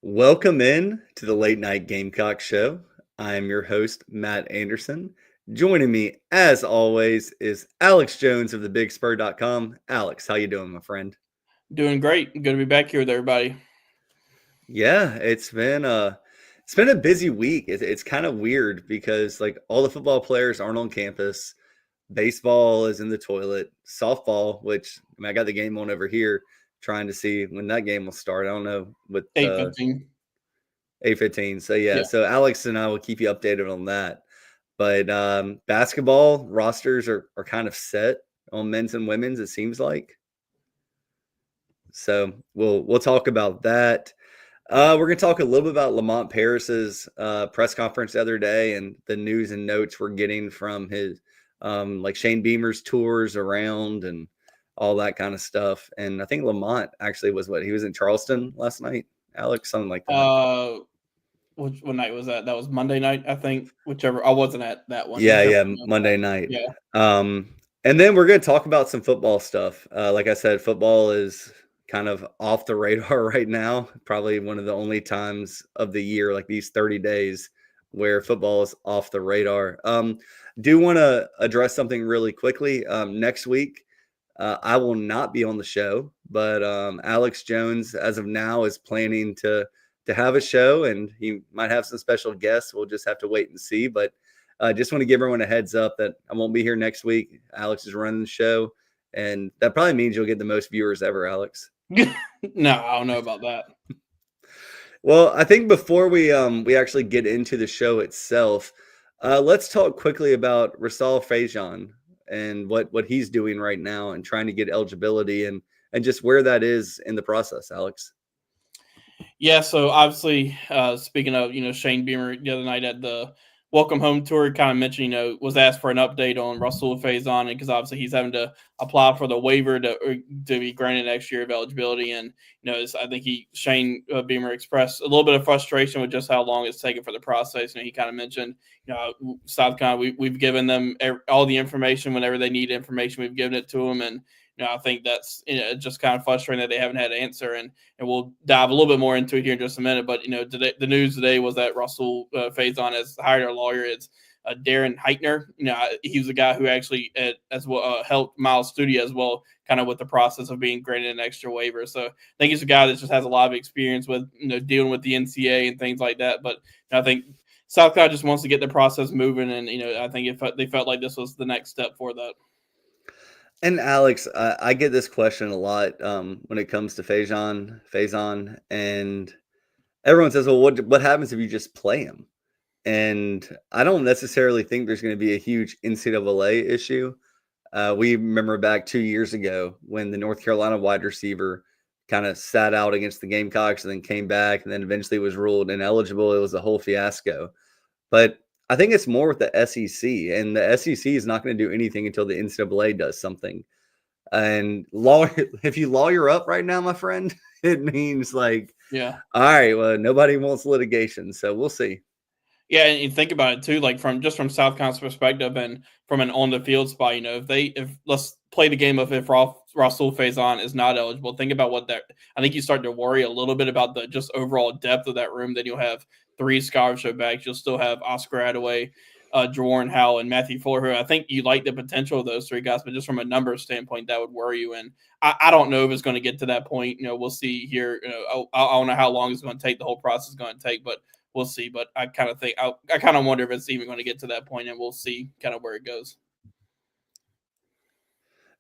Welcome in to the Late Night Gamecock Show. I am your host, Matt Anderson. Joining me, as always, is Alex Jones of thebigspur.com. Alex, how you doing, my friend? Doing great. Good to be back here with everybody. Yeah, it's been a busy week. It's kind of weird because like all the football players aren't on campus. Baseball is in the toilet. Softball, which I got the game on over here, trying to see when that game will start. I don't know what 8:15. 8:15. So yeah, Yeah. so Alex and I will keep you updated on that. But basketball rosters are kind of set on men's and women's, it seems like. So we'll talk about that. We're gonna talk a little bit about Lamont Paris's press conference the other day and the news and notes we're getting from his like Shane Beamer's tours around and all that kind of stuff. And I think Lamont actually he was in Charleston last night, Alex, something like that. Uh, what night was that? That was Monday night, I think. Whichever. I wasn't at that one. Yeah, Whichever yeah, one was Monday that. night. Yeah. And then we're going to talk about some football stuff. Like I said, football is kind of off the radar right now. Probably one of the only times of the year, like these 30 days, where football is off the radar. Do want to address something really quickly. Next week, I will not be on the show, but Alex Jones, as of now, is planning to have a show, and he might have some special guests. We'll just have to wait and see. But just want to give everyone a heads up that I won't be here next week. Alex is running the show, and that probably means you'll get the most viewers ever, Alex. No, I don't know about that. Well, I think before we actually get into the show itself, let's talk quickly about Rasal Fajan and what he's doing right now and trying to get eligibility and just where that is in the process, Alex. Yeah, so obviously, speaking of, Shane Beamer the other night at the welcome home tour, he kind of mentioned, was asked for an update on Russell Faison, because obviously he's having to apply for the waiver to be granted an extra year of eligibility. And, I think Shane Beamer expressed a little bit of frustration with just how long it's taken for the process. And he kind of mentioned, South Carolina, we've given them all the information whenever they need information. We've given it to them. And, I think that's just kind of frustrating that they haven't had an answer. And we'll dive a little bit more into it here in just a minute. But today, the news today was that Russell Faison has hired a lawyer. It's Darren Heitner. He was the guy who actually helped Miles Studio as well, kind of with the process of being granted an extra waiver. So I think he's a guy that just has a lot of experience with dealing with the NCAA and things like that. But I think South Carolina just wants to get the process moving, and I think they felt like this was the next step for that. And Alex, I get this question a lot when it comes to Faison, and everyone says, "Well, what happens if you just play him?" And I don't necessarily think there's going to be a huge NCAA issue. We remember back 2 years ago when the North Carolina wide receiver kind of sat out against the Gamecocks and then came back and then eventually was ruled ineligible. It was a whole fiasco. But I think it's more with the SEC, and the SEC is not going to do anything until the NCAA does something. And if you lawyer up right now, my friend, it means like, Yeah. all right, well, nobody wants litigation, so we'll see. Yeah, and you think about it too, like from South Carolina's perspective and from an on the field spot, if let's play the game of if Russell Faison is not eligible, think about what that. I think you start to worry a little bit about the just overall depth of that room. Then you'll have 3 scholarship backs. You'll still have Oscar Attaway, Jordan Howell, and Matthew Fuller, who I think you like the potential of those 3 guys, but just from a numbers standpoint, that would worry you. And I don't know if it's going to get to that point. We'll see here. I don't know how long it's going to take. The whole process is going to take, but we'll see. But I kind of think I kind of wonder if it's even going to get to that point, and we'll see kind of where it goes.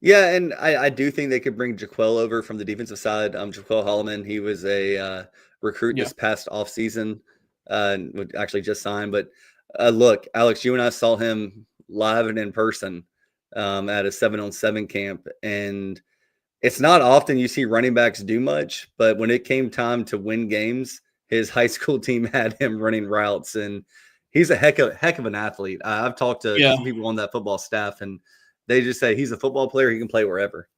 Yeah, and I do think they could bring Jaquel over from the defensive side. Jaquel Holloman, he was a recruit Yeah. this past offseason, actually just signed. But look, Alex, you and I saw him live and in person at a 7-on-7 camp, and it's not often you see running backs do much, but when it came time to win games, his high school team had him running routes, and he's a heck of an athlete. I've talked to Yeah. some people on that football staff, and they just say he's a football player. He can play wherever.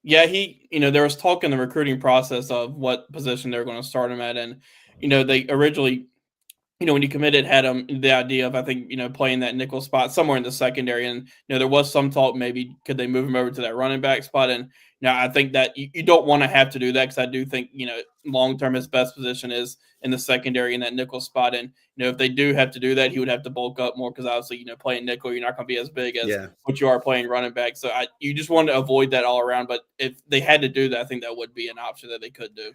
Yeah, there was talk in the recruiting process of what position they're going to start him at. And, they originally when he committed, had him the idea of, I think, playing that nickel spot somewhere in the secondary. And, there was some talk maybe could they move him over to that running back spot. And now I think that you don't want to have to do that, because I do think, long term his best position is in the secondary in that nickel spot. And, if they do have to do that, he would have to bulk up more, because obviously, playing nickel, you're not going to be as big as Yeah. what you are playing running back. So you just want to avoid that all around. But if they had to do that, I think that would be an option that they could do.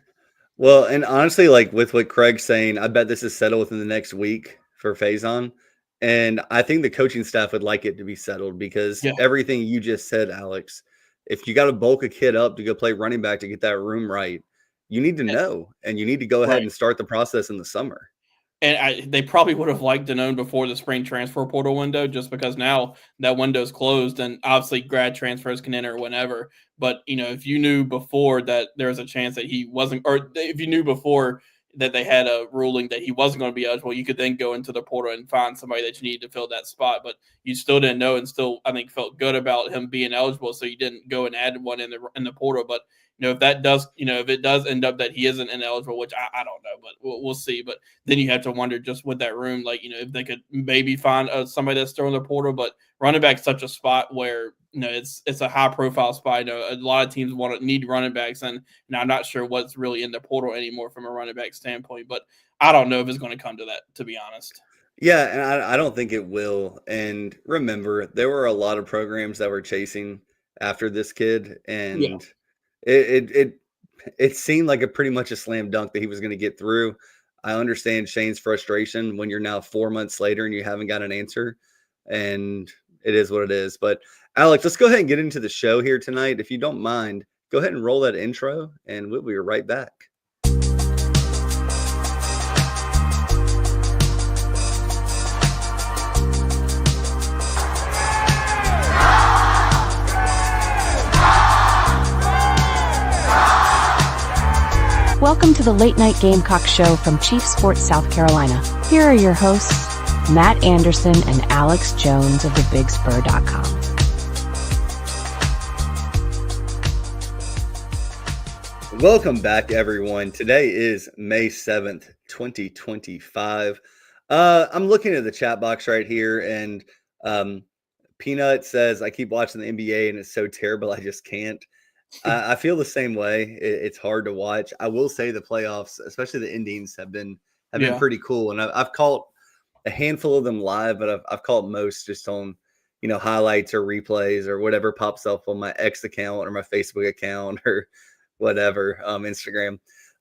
Well, and honestly, like with what Craig's saying, I bet this is settled within the next week for Faison. And I think the coaching staff would like it to be settled because Yeah. everything you just said, Alex, if you got to bulk a kid up to go play running back to get that room right, you need to know and you need to go ahead Right. and start the process in the summer. And they probably would have liked to known before the spring transfer portal window, just because now that window's closed, and obviously grad transfers can enter whenever. But if you knew before that there was a chance that he wasn't, or if you knew before that they had a ruling that he wasn't going to be eligible, you could then go into the portal and find somebody that you needed to fill that spot. But you still didn't know, and still, I think, felt good about him being eligible, so you didn't go and add one in the portal. But if that does, if it does end up that he isn't ineligible, which I don't know, but we'll see. But then you have to wonder, just with that room, like, if they could maybe find somebody that's still in the portal. But running back is such a spot where, it's a high profile spot. A lot of teams need running backs, and I'm not sure what's really in the portal anymore from a running back standpoint. But I don't know if it's going to come to that, to be honest. Yeah, and I don't think it will. And remember, there were a lot of programs that were chasing after this kid, Yeah. and it seemed like a pretty much a slam dunk that he was going to get through. I understand Shane's frustration when you're now 4 months later and you haven't got an answer, and it is what it is. But Alex, let's go ahead and get into the show here tonight. If you don't mind, go ahead and roll that intro, and we'll be right back. Welcome to the Late Night Gamecock Show from Chief Sports South Carolina. Here are your hosts, Matt Anderson and Alex Jones of thebigspur.com. Welcome back, everyone. Today is May 7th, 2025. I'm looking at the chat box right here, and Peanut says, I keep watching the NBA and it's so terrible, I just can't. I feel the same way. It's hard to watch. I will say the playoffs, especially the endings, have been Yeah. pretty cool. And I've caught a handful of them live, but I've caught most just on highlights or replays or whatever pops up on my X account or my Facebook account or whatever, Instagram.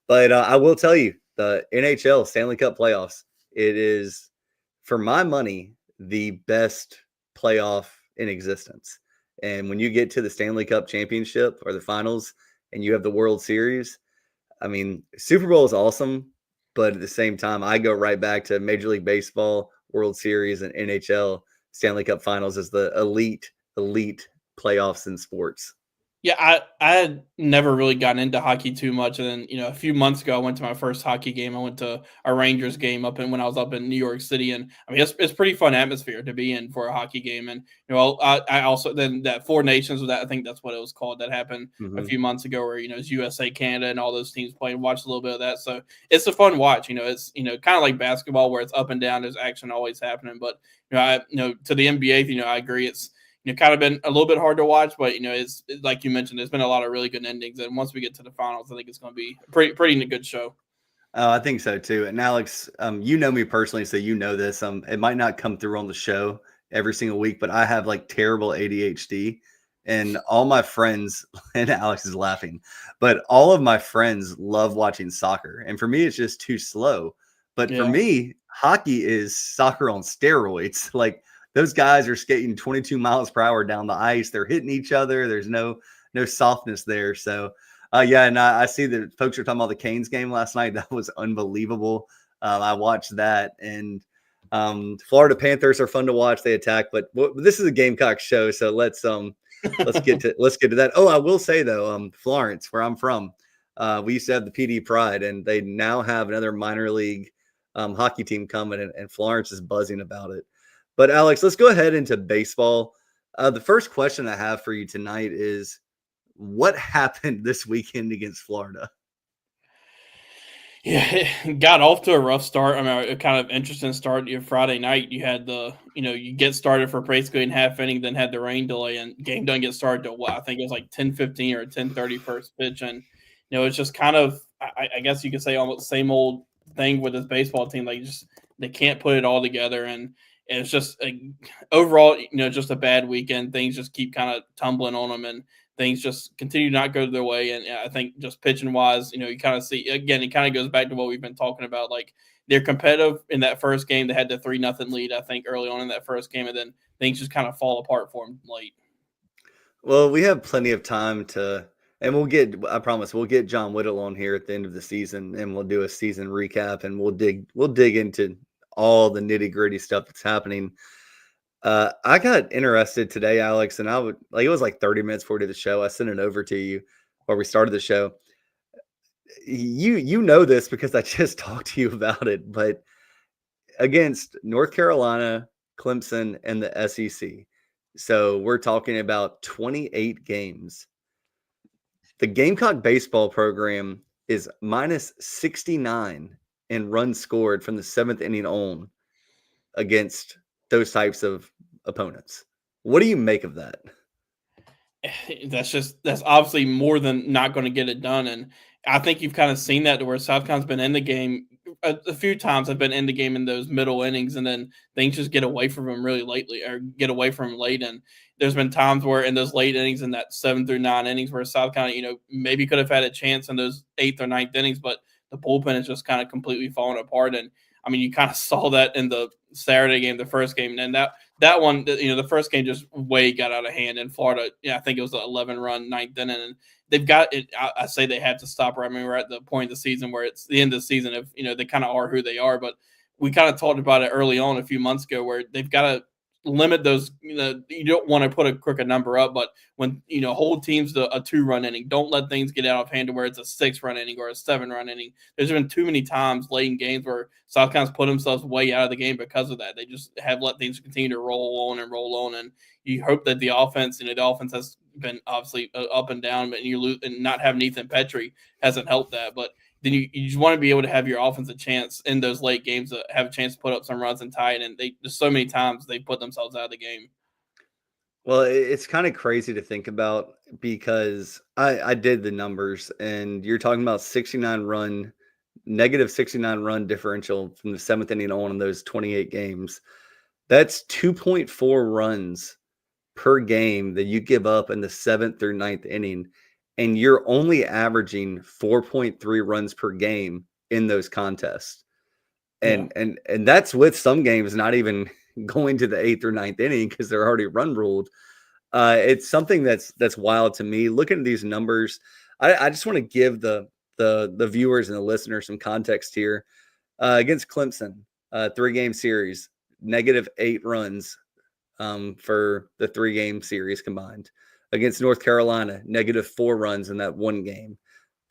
But I will tell you, the NHL Stanley Cup playoffs, it is, for my money, the best playoff in existence. And when you get to the Stanley Cup championship or the finals and you have the World Series, I mean, Super Bowl is awesome, but at the same time, I go right back to Major League Baseball, World Series, and NHL Stanley Cup finals as the elite playoffs in sports. Yeah, I had never really gotten into hockey too much, and then a few months ago I went to my first hockey game. I went to a Rangers game when I was up in New York City, and I mean it's pretty fun atmosphere to be in for a hockey game. And I also, then that Four Nations, I think that's what it was called, that happened a Mm-hmm. few months ago, where it's USA, Canada, and all those teams playing. Watched a little bit of that, so it's a fun watch. It's kind of like basketball, where it's up and down. There's action always happening, but to the NBA, I agree. It's kind of been a little bit hard to watch, but it's like you mentioned, there's been a lot of really good endings, and once we get to the finals, I think it's going to be a pretty good show. Oh, I think so too. And Alex, you know me personally, so you know this. It might not come through on the show every single week, but I have like terrible ADHD, and all my friends, and Alex is laughing, but all of my friends love watching soccer, and for me, it's just too slow. But for Yeah. me, hockey is soccer on steroids. Like those guys are skating 22 miles per hour down the ice. They're hitting each other. There's no softness there. So yeah, and I see that folks are talking about the Canes game last night. That was unbelievable. I watched that, and Florida Panthers are fun to watch. They attack, but this is a Gamecock show, so let's get to that. Oh, I will say though, Florence, where I'm from, we used to have the PD Pride, and they now have another minor league hockey team coming, and Florence is buzzing about it. But Alex, let's go ahead into baseball. The first question I have for you tonight is, what happened this weekend against Florida? Yeah, it got off to a rough start. I mean, a kind of interesting start. Your Friday night, you had you get started for basically in half inning, then had the rain delay, and game doesn't get started till what I think it was like 10:15 or 10:30 first pitch, and it's just kind of I guess you could say almost the same old thing with this baseball team. Like just they can't put it all together, and it's just overall, just a bad weekend. Things just keep kind of tumbling on them, and things just continue to not go their way. And I think just pitching wise, you kind of see again, it kind of goes back to what we've been talking about. Like they're competitive in that first game. They had the 3-0 lead, I think, early on in that first game, and then things just kind of fall apart for them late. Well, we have plenty of time and I promise we'll get John Whittle on here at the end of the season and we'll do a season recap and we'll dig into all the nitty gritty stuff that's happening. I got interested today, Alex, and it was like 30 minutes before we did the show. I sent it over to you before we started the show. You know this because I just talked to you about it, but against North Carolina, Clemson, and the SEC. So we're talking about 28 games. The Gamecock baseball program is minus 69 in runs scored from the seventh inning on against those types of opponents. What do you make of that? That's obviously more than not going to get it done. And I think you've kind of seen that to where South Carolina's been in the game a few times. Have been in the game in those middle innings, and then things just get away from them really lately, or get away from them late. And there's been times where in those late innings, in that 7 through 9 innings, where South Carolina, maybe could have had a chance in those 8th or 9th innings, but the bullpen is just kind of completely falling apart. And I mean, you kind of saw that in the Saturday game, the first game, and that one, the first game just way got out of hand in Florida. I think it was an 11-run ninth inning, and they've got it. I say they have to stop. I mean, we're at the point of the season where it's the end of the season. If they kind of are who they are, but we kind of talked about it early on a few months ago, where they've got to limit those. You don't want to put a crooked number up, but when hold teams to a 2-run inning, don't let things get out of hand to where it's a 6-run inning or a 7-run inning. There's been too many times late in games where South Carolina's put themselves way out of the game because of that. They just have let things continue to roll on, and you hope that the offense, the offense has been obviously up and down, but you lose, and not having Ethan Petrie hasn't helped that. But then you just want to be able to have your offense a chance in those late games to have a chance to put up some runs and tie it. And just so many times they put themselves out of the game. Well, it's kind of crazy to think about because I did the numbers, and you're talking about negative 69 run differential from the seventh inning on in those 28 games. That's 2.4 runs per game that you give up in the 7th through 9th inning, and you're only averaging 4.3 runs per game in those contests. And that's with some games not even going to the 8th or 9th inning because they're already run ruled. It's something that's wild to me. Looking at these numbers, I just want to give the viewers and the listeners some context here. Against Clemson, 3-game series, -8 runs for the 3-game series combined. Against North Carolina, -4 runs in that one game.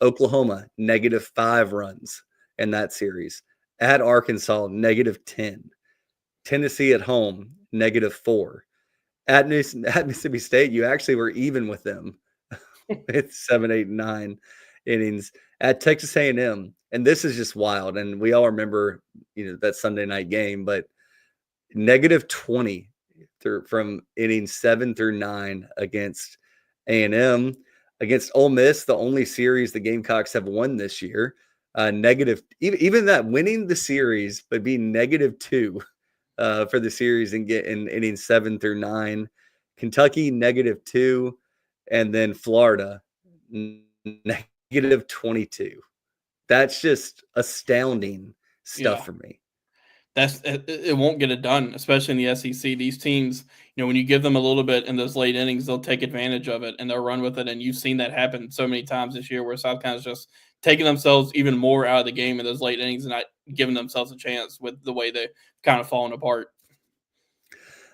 Oklahoma, -5 runs in that series. At Arkansas, -10. Tennessee at home, -4. At Mississippi State, you actually were even with them. It's 7, 8, 9 innings. At Texas A&M, and this is just wild, and we all remember that Sunday night game, but -20 from innings 7 through 9 against A&M. Against Ole Miss, the only series the Gamecocks have won this year. Negative, even that winning the series, but being -2 for the series and get in innings 7 through 9. Kentucky -2, and then Florida -22. That's just astounding stuff for me. It won't get it done, especially in the SEC. These teams, when you give them a little bit in those late innings, they'll take advantage of it and they'll run with it. And you've seen that happen so many times this year, where South Carolina's just taking themselves even more out of the game in those late innings and not giving themselves a chance with the way they've kind of fallen apart.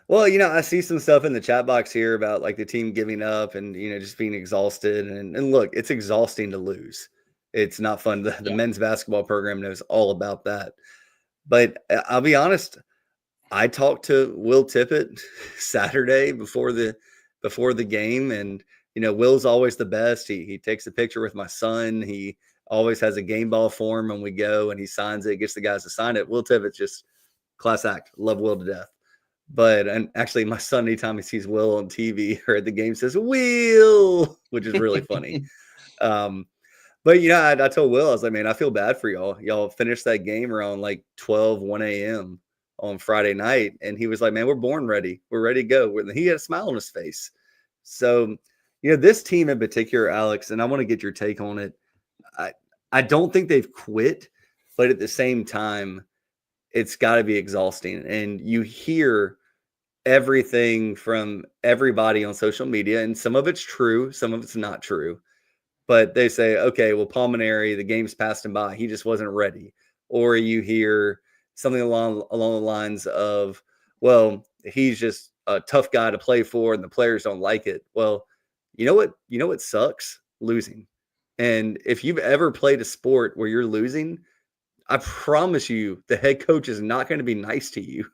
Well, I see some stuff in the chat box here about like the team giving up and just being exhausted. And look, it's exhausting to lose. It's not fun. The men's basketball program knows all about that. But I'll be honest, I talked to Will Tippett Saturday before the game, and Will's always the best. He takes a picture with my son. He always has a game ball form when we go, and he signs it, gets the guys to sign it. Will Tippett just class act. Love Will to death. But and actually, my son, anytime he sees Will on TV or at the game, says "Will," which is really funny. But I told Will, I was like, man, I feel bad for y'all. Y'all finished that game around like 1 a.m. on Friday night, and he was like, man, we're born ready. We're ready to go. He had a smile on his face. So, this team in particular, Alex, and I want to get your take on it. I don't think they've quit, but at the same time, it's got to be exhausting. And you hear everything from everybody on social media, and some of it's true, some of it's not true. But they say, okay, well, Palmineri, the game's passed him by. He just wasn't ready. Or you hear something along the lines of, well, he's just a tough guy to play for, and the players don't like it. Well, you know what? You know what sucks? Losing. And if you've ever played a sport where you're losing, I promise you, the head coach is not going to be nice to you.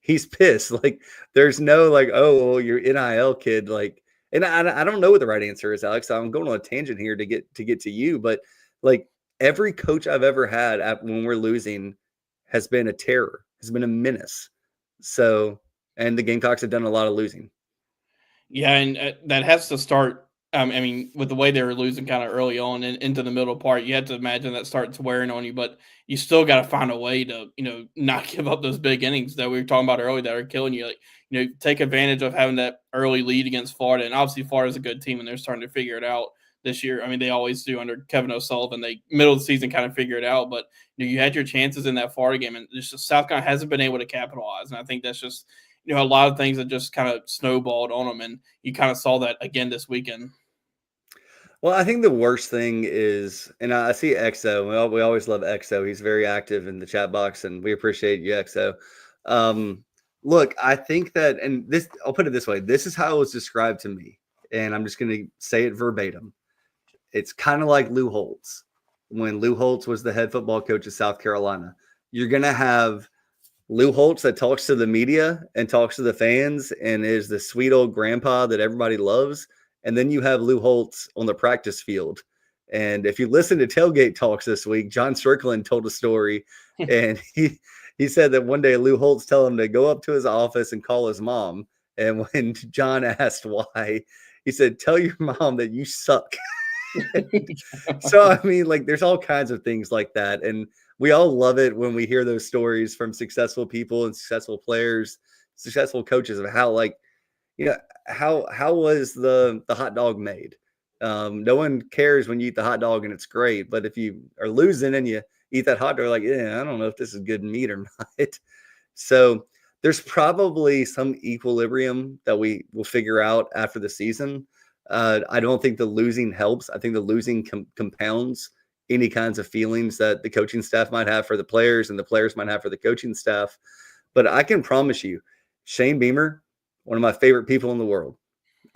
He's pissed. Like, there's no like, oh, well, you're NIL kid. Like, and I don't know what the right answer is, Alex. I'm going on a tangent here to get to you, but like every coach I've ever had when we're losing has been a terror, has been a menace. So, and the Gamecocks have done a lot of losing. Yeah, and that has to start. I mean, with the way they were losing kind of early on and into the middle part, you have to imagine that starts wearing on you. But you still got to find a way to, not give up those big innings that we were talking about earlier that are killing you. Like, take advantage of having that early lead against Florida. And obviously, Florida's a good team, and they're starting to figure it out this year. I mean, they always do under Kevin O'Sullivan. They middle of the season kind of figure it out. But you had your chances in that Florida game, and just South Carolina hasn't been able to capitalize. And I think that's just a lot of things that just kind of snowballed on them, and you kind of saw that again this weekend. Well, I think the worst thing is, and I see XO. We always love XO. He's very active in the chat box, and we appreciate you, XO. Look, I think that, and this, I'll put it this way. This is how it was described to me, and I'm just going to say it verbatim. It's kind of like Lou Holtz. When Lou Holtz was the head football coach of South Carolina, you're going to have Lou Holtz that talks to the media and talks to the fans and is the sweet old grandpa that everybody loves. And then you have Lou Holtz on the practice field. And if you listen to Tailgate Talks this week, John Strickland told a story, and he said that one day Lou Holtz told him to go up to his office and call his mom. And when John asked why, he said, tell your mom that you suck. So, I mean, like, there's all kinds of things like that. And we all love it when we hear those stories from successful people and successful players, successful coaches of how, like, how was the hot dog made? No one cares when you eat the hot dog and it's great, but if you are losing and you eat that hot dog, like, yeah, I don't know if this is good meat or not. So there's probably some equilibrium that we will figure out after the season. I don't think the losing helps. I think the losing compounds any kinds of feelings that the coaching staff might have for the players and the players might have for the coaching staff. But I can promise you, Shane Beamer, one of my favorite people in the world.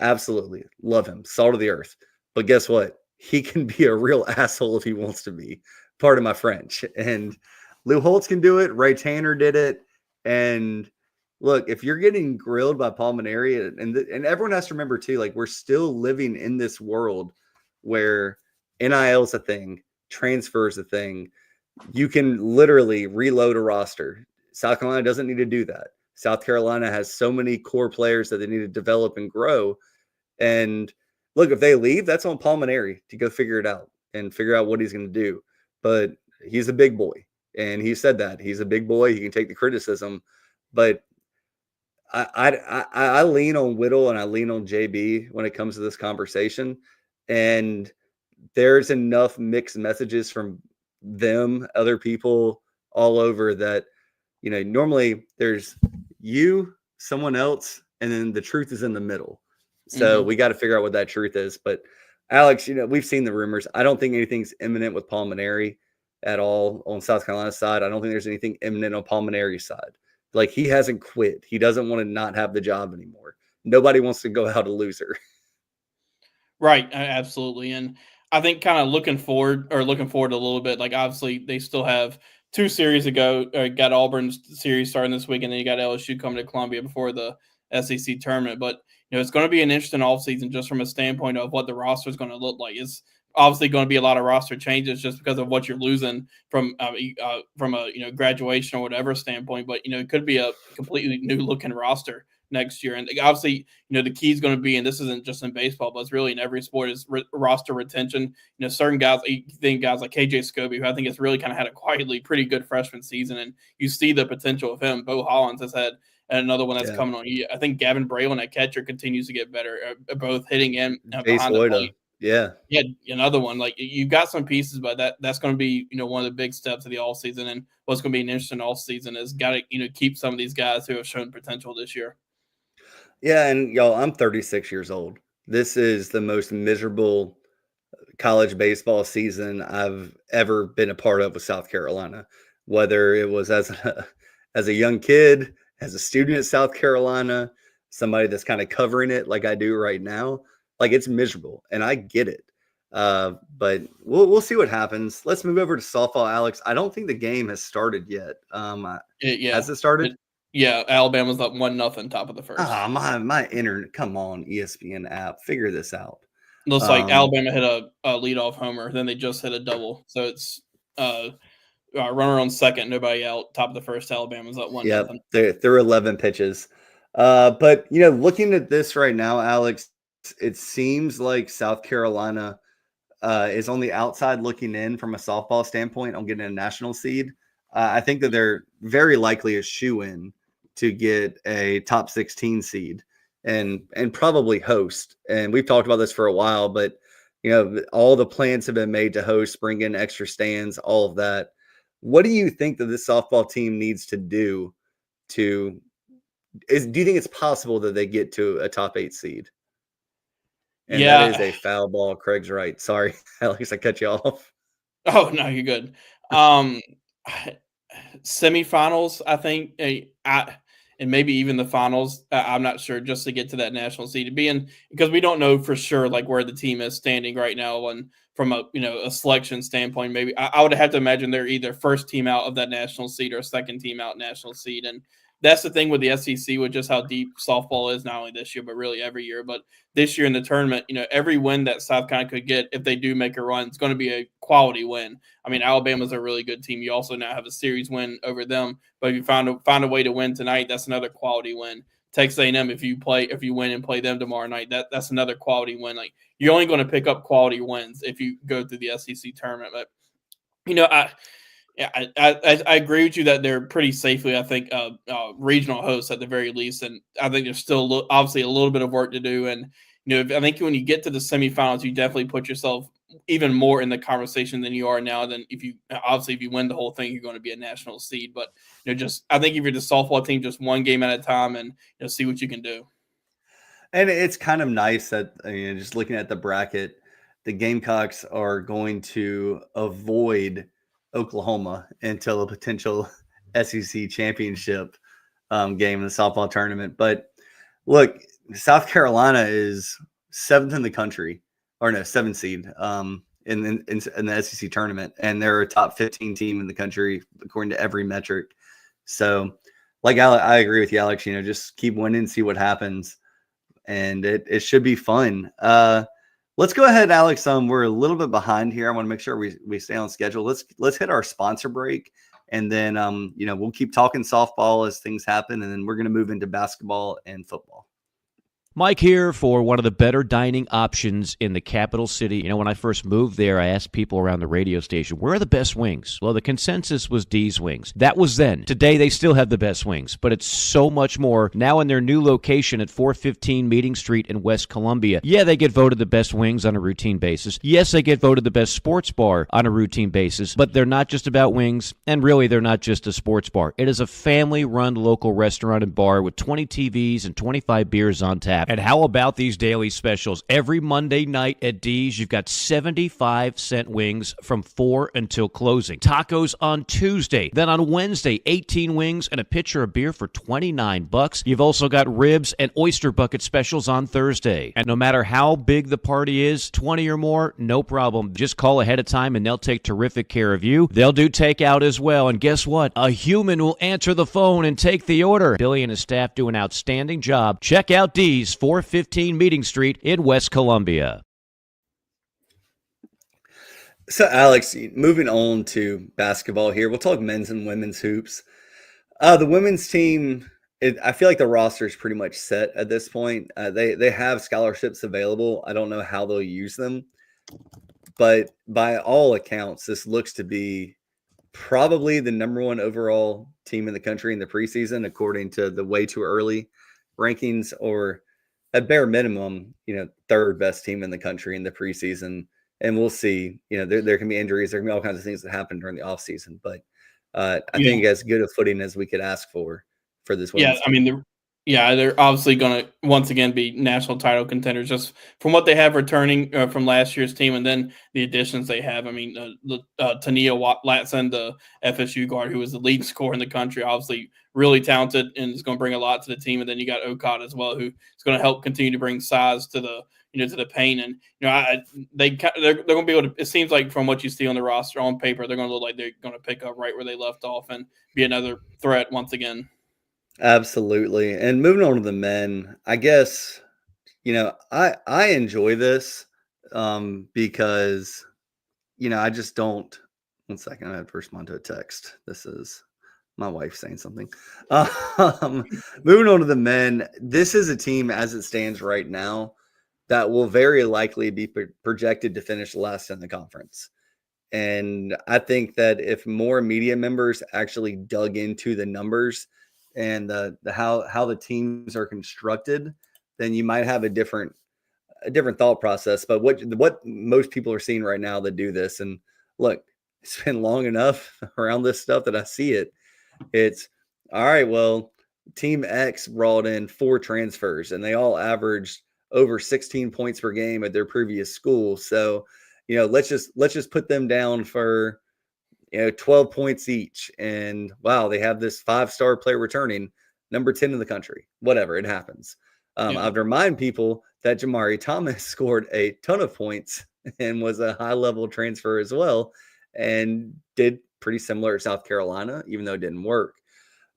Absolutely. Love him. Salt of the earth. But guess what? He can be a real asshole if he wants to be. Part of my French. And Lou Holtz can do it. Ray Tanner did it. And look, if you're getting grilled by Palmineri, and everyone has to remember too, like, we're still living in this world where NIL is a thing, transfer is a thing. You can literally reload a roster. South Carolina doesn't need to do that. South Carolina has so many core players that they need to develop and grow. And look, if they leave, that's on Palmineri to go figure it out and figure out what he's going to do. But he's a big boy. And he said that. He's a big boy. He can take the criticism. But I lean on Whittle and I lean on JB when it comes to this conversation. And there's enough mixed messages from them, other people all over that, normally there's you, someone else, and then the truth is in the middle. So we got to figure out what that truth is. But Alex, we've seen the rumors. I don't think anything's imminent with Palmineri at all on South Carolina's side. I don't think there's anything imminent on Palmineri's side. Like, he hasn't quit. He doesn't want to not have the job anymore. Nobody wants to go out a loser. Right. Absolutely. And I think kind of looking forward a little bit, like, obviously they still have 2 series ago. Got Auburn's series starting this week, and then you got LSU coming to Columbia before the SEC tournament. But, it's going to be an interesting offseason just from a standpoint of what the roster is going to look like. Is obviously going to be a lot of roster changes just because of what you're losing from a graduation or whatever standpoint. But it could be a completely new looking roster next year. And obviously, the key is going to be, and this isn't just in baseball, but it's really in every sport, is roster retention. Certain guys, you think guys like KJ Scobie, who I think has really kind of had a quietly pretty good freshman season, and you see the potential of him. Bo Hollins has had another one that's coming on. I think Gavin Braylon at catcher continues to get better, both hitting and behind the plate. Yeah, another one. Like, you've got some pieces, but that's going to be one of the big steps of the all season. And what's going to be an interesting all season is got to keep some of these guys who have shown potential this year. Yeah, and y'all, I'm 36 years old. This is the most miserable college baseball season I've ever been a part of with South Carolina. Whether it was as a young kid, as a student at South Carolina, somebody that's kind of covering it like I do right now, like, it's miserable, and I get it. But we'll see what happens. Let's move over to softball, Alex. I don't think the game has started yet. Has it started? Alabama's up 1-0 top of the first. My internet. Come on, ESPN app, figure this out. Looks like Alabama hit a leadoff homer, then they just hit a double. So it's runner on second, nobody out, top of the first. Alabama's up 1-0. Yeah, they're 11 pitches. But looking at this right now, Alex, it seems like South Carolina is on the outside looking in from a softball standpoint on getting a national seed. I think that they're very likely a shoe-in to get a top 16 seed and probably host. And we've talked about this for a while, but all the plans have been made to host, bring in extra stands, all of that. What do you think that this softball team needs to do do you think it's possible that they get to a top 8 seed? And that is a foul ball. Craig's right. Sorry, Alex, I cut you off. Oh, no, you're good. Semifinals, I think, and maybe even the finals. I'm not sure, just to get to that national seed, because we don't know for sure like where the team is standing right now, and from a selection standpoint, maybe I would have to imagine they're either first team out of that national seed or second team out national seed. And that's the thing with the SEC, with just how deep softball is, not only this year, but really every year. But this year in the tournament, every win that South Carolina could get, if they do make a run, it's going to be a quality win. I mean, Alabama's a really good team. You also now have a series win over them. But if you find a way to win tonight, that's another quality win. Texas A&M, if you win and play them tomorrow night, that's another quality win. Like, you're only going to pick up quality wins if you go through the SEC tournament. But I agree with you that they're pretty safely, I think, regional hosts at the very least, and I think there's still obviously a little bit of work to do. And I think when you get to the semifinals, you definitely put yourself even more in the conversation than you are now. Than if you win the whole thing, you're going to be a national seed. But I think if you're the softball team, just one game at a time, and see what you can do. And it's kind of nice that just looking at the bracket, the Gamecocks are going to avoid Oklahoma until a potential SEC championship game in the softball tournament. But look, South Carolina is 7th in the country, or no, 7th seed in the SEC tournament, and they're a top 15 team in the country according to every metric. So, like I agree with you, Alex. Just keep winning, see what happens, and it should be fun. Let's go ahead, Alex. We're a little bit behind here. I want to make sure we stay on schedule. Let's hit our sponsor break, and then we'll keep talking softball as things happen, and then we're going to move into basketball and football. Mike here for one of the better dining options in the capital city. When I first moved there, I asked people around the radio station, where are the best wings? Well, the consensus was D's Wings. That was then. Today, they still have the best wings, but it's so much more. Now in their new location at 415 Meeting Street in West Columbia, yeah, they get voted the best wings on a routine basis. Yes, they get voted the best sports bar on a routine basis, but they're not just about wings, and really, they're not just a sports bar. It is a family-run local restaurant and bar with 20 TVs and 25 beers on tap. And how about these daily specials? Every Monday night at D's, you've got 75-cent wings from 4 until closing. Tacos on Tuesday. Then on Wednesday, 18 wings and a pitcher of beer for $29. You've also got ribs and oyster bucket specials on Thursday. And no matter how big the party is, 20 or more, no problem. Just call ahead of time and they'll take terrific care of you. They'll do takeout as well. And guess what? A human will answer the phone and take the order. Billy and his staff do an outstanding job. Check out D's 415 Meeting Street in West Columbia. So, Alex, moving on to basketball here, we'll talk men's and women's hoops. The women's team, I feel like the roster is pretty much set at this point. They have scholarships available. I don't know how they'll use them, but by all accounts, this looks to be probably the number one overall team in the country in the preseason, according to the way too early rankings, or at bare minimum, third best team in the country in the preseason. And we'll see, there can be injuries. There can be all kinds of things that happen during the offseason. But I Yeah. think as good a footing as we could ask for this Yeah, women's I team. mean, they're obviously going to once again be national title contenders just from what they have returning from last year's team, and then the additions they have. I mean, Tania Latson, the FSU guard, who is the leading scorer in the country, obviously really talented and is going to bring a lot to the team. And then you got Okada as well, who is going to help continue to bring size to the to the paint. And they're going to be able to. It seems like from what you see on the roster on paper, they're going to look like they're going to pick up right where they left off and be another threat once again. Absolutely. And moving on to the men, I guess, I enjoy this because, I just don't. 1 second, I have to respond to a text. This is my wife saying something. Moving on to the men, this is a team as it stands right now that will very likely be projected to finish last in the conference. And I think that if more media members actually dug into the numbers and the how the teams are constructed, then you might have a different thought process. But what most people are seeing right now that do this, and look, it's been long enough around this stuff that I see it. It's all right. Well, Team X brought in 4 transfers, and they all averaged over 16 points per game at their previous school. So, let's just put them down for 12 points each. And wow, they have this 5-star player returning, number 10 in the country. Whatever, it happens. Yeah. I'd remind people that Jamari Thomas scored a ton of points and was a high-level transfer as well, and did pretty similar at South Carolina, even though it didn't work.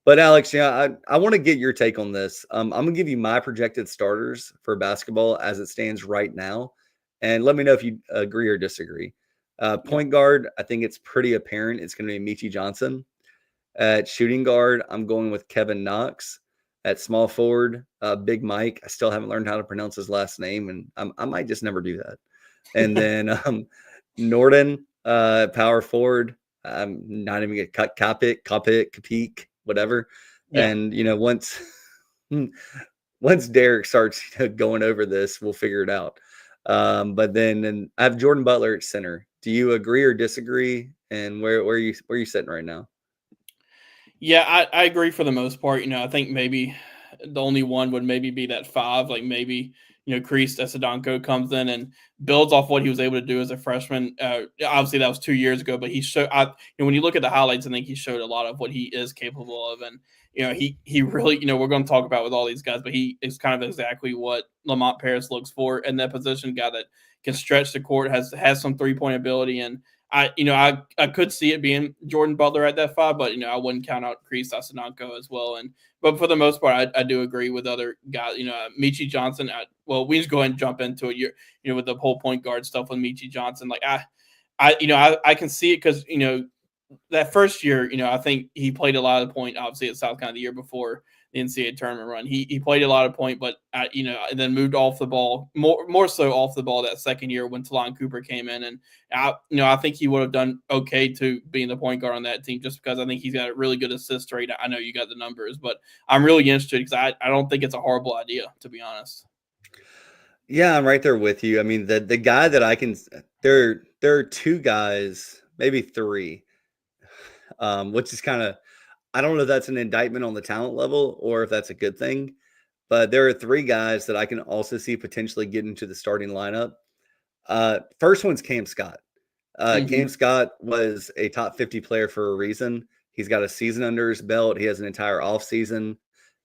But Alex, I want to get your take on this. I'm going to give you my projected starters for basketball as it stands right now, and let me know if you agree or disagree. Point guard, I think it's pretty apparent it's going to be Michi Johnson. At shooting guard, I'm going with Kevin Knox. At small forward, Big Mike. I still haven't learned how to pronounce his last name, and I might just never do that. And then Norden, power forward. I'm not even going to Capik, whatever. Yeah. And, once Derek starts going over this, we'll figure it out. But then I have Jordan Butler at center. Do you agree or disagree? And where are you sitting right now? Yeah, I agree for the most part. I think maybe the only one would maybe be that 5, like maybe, Kreese Estedanko comes in and builds off what he was able to do as a freshman. Obviously, that was 2 years ago, but he showed. When you look at the highlights, I think he showed a lot of what he is capable of, and he really, we're going to talk about with all these guys, but he is kind of exactly what Lamont Paris looks for in that position, guy that can stretch the court, has some 3-point ability, and I could see it being Jordan Butler at that 5, but I wouldn't count out Kreese Estedanko as well. But for the most part, I do agree with other guys. Michi Johnson. We just go ahead and jump into it. With the whole point guard stuff with Michi Johnson. Like I can see it because that first year, I think he played a lot of the point. Obviously, at South Carolina the year before the NCAA tournament run, he played a lot of point, but and then moved off the ball more so off the ball that second year when Talon Cooper came in, and I think he would have done okay to being the point guard on that team just because I think he's got a really good assist rate. I know you got the numbers, but I'm really interested because I don't think it's a horrible idea, to be honest. Yeah, I'm right there with you. I mean, the guy that I can there are 2 guys, maybe 3, which is kind of, I don't know if that's an indictment on the talent level or if that's a good thing, but there are 3 guys that I can also see potentially getting to the starting lineup. First one's Cam Scott. Cam Scott was a top 50 player for a reason. He's got a season under his belt. He has an entire offseason.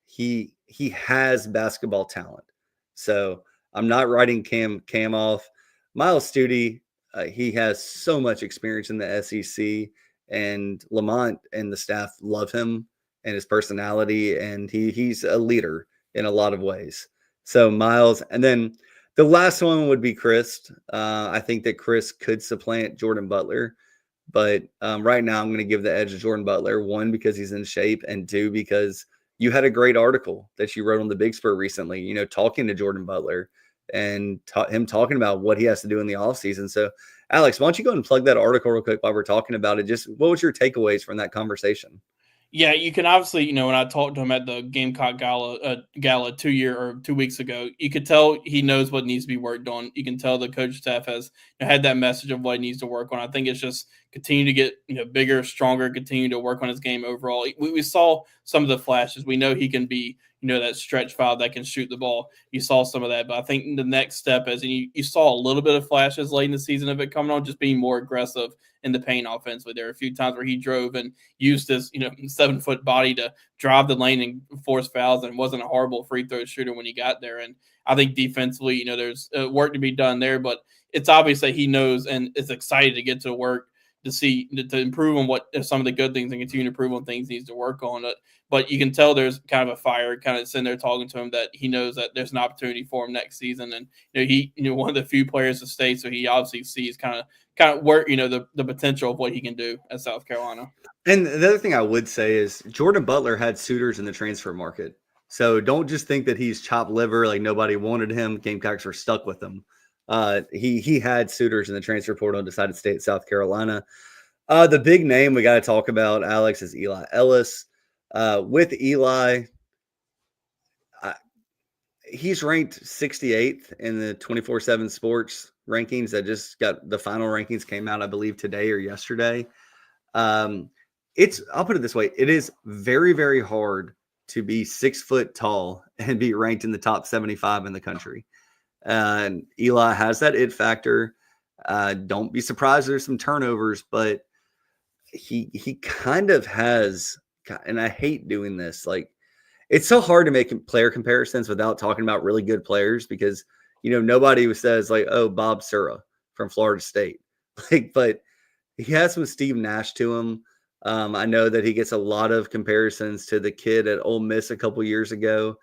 He has basketball talent. So I'm not writing Cam off. Miles Studi, he has so much experience in the SEC, and Lamont and the staff love him and his personality, and he's a leader in a lot of ways. So Miles, and then The last one would be Chris. I think that Chris could supplant Jordan Butler, but right now I'm going to give the edge to Jordan Butler. One, because he's in shape, and two, because you had a great article that you wrote on the Big Spur recently, talking to Jordan Butler and him talking about what he has to do in the offseason. So, Alex, why don't you go and plug that article real quick while we're talking about it? Just what was your takeaways from that conversation? Yeah, you can obviously, when I talked to him at the Gamecock gala 2 weeks ago, you could tell he knows what needs to be worked on. You can tell the coach staff has had that message of what he needs to work on. I think it's just continue to get bigger, stronger, continue to work on his game overall. We saw some of the flashes. We know he can be that stretch five that can shoot the ball. You saw some of that, but I think the next step is, and you saw a little bit of flashes late in the season of it coming on, just being more aggressive in the paint offensively. There were a few times where he drove and used his 7-foot body to drive the lane and force fouls, and wasn't a horrible free throw shooter when he got there. And I think defensively, there's work to be done there, but it's obvious that he knows and is excited to get to work to improve on what some of the good things and continue to improve on things he needs to work on it. But you can tell there's kind of a fire kind of sitting there talking to him, that he knows that there's an opportunity for him next season. And he one of the few players to stay, so he obviously sees kind of where the potential of what he can do at South Carolina. And the other thing I would say is Jordan Butler had suitors in the transfer market. So don't just think that he's chopped liver, like nobody wanted him. Gamecocks were stuck with him. He had suitors in the transfer portal and decided to stay at South Carolina. The big name we got to talk about, Alex, is Eli Ellis. With Eli, he's ranked 68th in the 24/7 Sports rankings. That just got the final rankings came out, I believe, today or yesterday. I'll put it this way: it is very, very hard to be 6 foot tall and be ranked in the top 75 in the country. And Eli has that it factor. Don't be surprised there's some turnovers, but he kind of has, and I hate doing this. Like, it's so hard to make player comparisons without talking about really good players, because nobody says like, oh, Bob Sura from Florida State, but he has some Steve Nash to him. I know that he gets a lot of comparisons to the kid at Ole Miss a couple years ago.